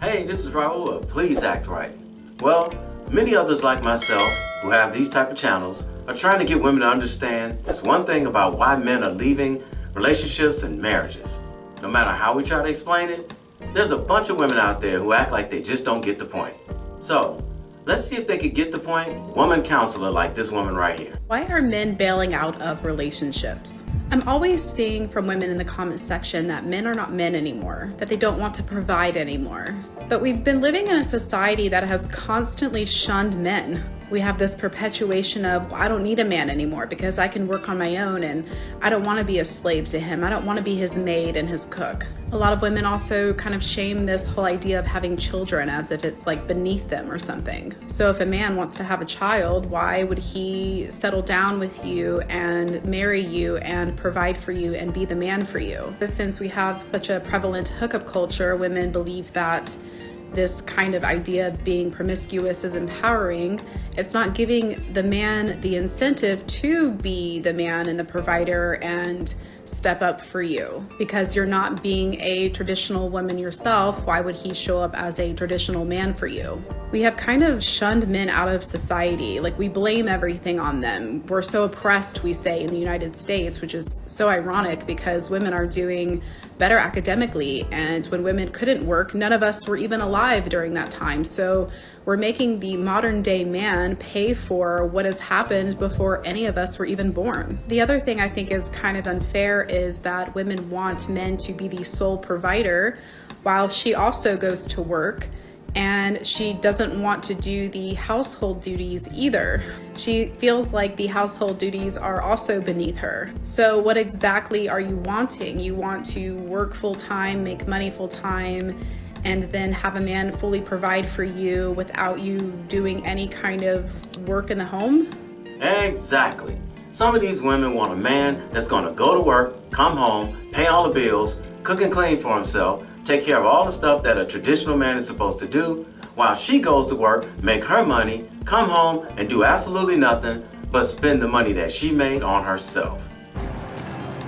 Hey, this is Raulh of Please Act Right. Well, many others like myself who have these type of channels are trying to get women to understand this one thing about why men are leaving relationships and marriages. No matter how we try to explain it, there's a bunch of women out there who act like they just don't get the point. So, let's see if they could get the point. Woman counselor like this woman right here. Why are men bailing out of relationships? I'm always seeing from women in the comment section that men are not men anymore, that they don't want to provide anymore. But we've been living in a society that has constantly shunned men. We have this perpetuation of, well, I don't need a man anymore because I can work on my own and I don't want to be a slave to him. I don't want to be his maid and his cook. A lot of women also kind of shame this whole idea of having children as if it's like beneath them or something. So if a man wants to have a child, why would he settle down with you and marry you and provide for you and be the man for you? But since we have such a prevalent hookup culture, women believe that this kind of idea of being promiscuous is empowering. It's not giving the man the incentive to be the man and the provider and step up for you. Because you're not being a traditional woman yourself, why would he show up as a traditional man for you? We have kind of shunned men out of society. Like, we blame everything on them. We're so oppressed, we say, in the United States, which is so ironic because women are doing better academically. And when women couldn't work, none of us were even alive during that time. So we're making the modern day man pay for what has happened before any of us were even born. The other thing I think is kind of unfair is that women want men to be the sole provider while she also goes to work. And she doesn't want to do the household duties either. She feels like the household duties are also beneath her. So what exactly are you wanting? You want to work full-time, make money full-time, and then have a man fully provide for you without you doing any kind of work in the home? Exactly. Some of these women want a man that's gonna go to work, come home, pay all the bills, cook and clean for himself, take care of all the stuff that a traditional man is supposed to do, while she goes to work, make her money, come home, and do absolutely nothing but spend the money that she made on herself.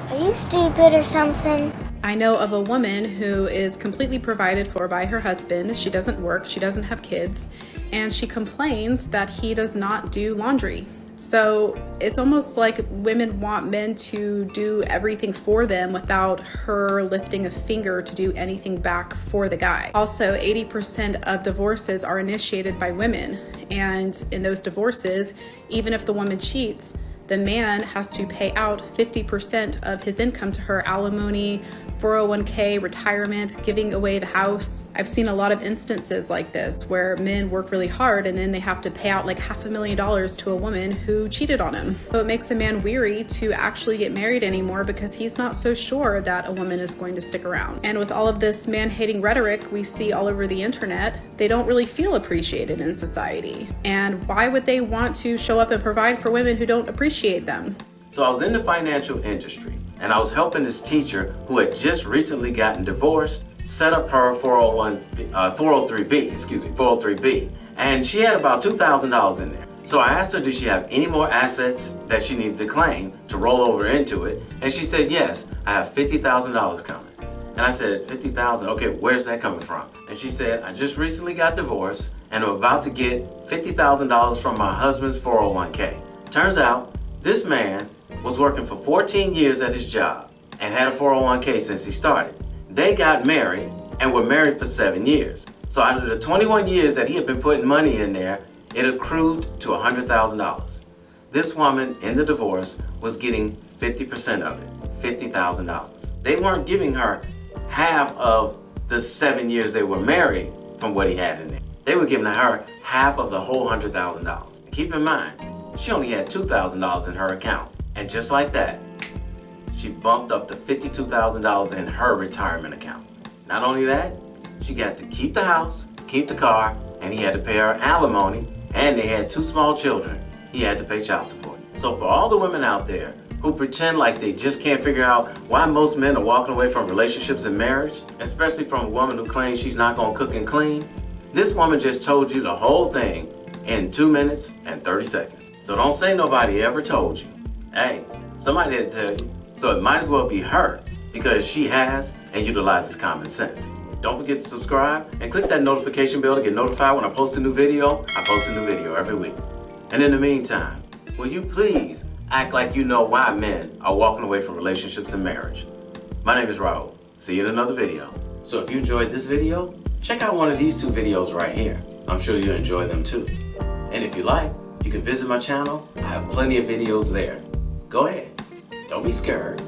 Are you stupid or something? I know of a woman who is completely provided for by her husband. She doesn't work, she doesn't have kids, and she complains that he does not do laundry. So it's almost like women want men to do everything for them without her lifting a finger to do anything back for the guy. Also, 80% of divorces are initiated by women. And in those divorces, even if the woman cheats, the man has to pay out 50% of his income to her: alimony, 401k, retirement, giving away the house. I've seen a lot of instances like this where men work really hard and then they have to pay out like $500,000 to a woman who cheated on him. So it makes a man weary to actually get married anymore because he's not so sure that a woman is going to stick around. And with all of this man-hating rhetoric we see all over the internet, they don't really feel appreciated in society. And why would they want to show up and provide for women who don't appreciate them? So I was in the financial industry and I was helping this teacher who had just recently gotten divorced set up her 403B, and she had about $2,000 in there. So I asked her, did she have any more assets that she needed to claim to roll over into it? And she said, yes, I have $50,000 coming. And I said, 50,000, okay, where's that coming from? And she said, I just recently got divorced and I'm about to get $50,000 from my husband's 401k. Turns out this man was working for 14 years at his job and had a 401k since he started. They got married and were married for 7 years. So out of the 21 years that he had been putting money in there, it accrued to $100,000. This woman in the divorce was getting 50% of it, $50,000. They weren't giving her half of the 7 years they were married from what he had in there. They were giving her half of the whole $100,000. Keep in mind, she only had $2,000 in her account. And just like that, she bumped up to $52,000 in her retirement account. Not only that, she got to keep the house, keep the car, and he had to pay her alimony, and they had 2 small children. He had to pay child support. So for all the women out there who pretend like they just can't figure out why most men are walking away from relationships and marriage, especially from a woman who claims she's not gonna cook and clean, this woman just told you the whole thing in 2 minutes and 30 seconds. So don't say nobody ever told you. Hey, somebody had to tell you. So it might as well be her because she has and utilizes common sense. Don't forget to subscribe and click that notification bell to get notified when I post a new video. I post a new video every week. And in the meantime, will you please act like you know why men are walking away from relationships and marriage? My name is Raulh. See you in another video. So if you enjoyed this video, check out one of these two videos right here. I'm sure you'll enjoy them too. And if you like, you can visit my channel. I have plenty of videos there. Go ahead. Don't be scared.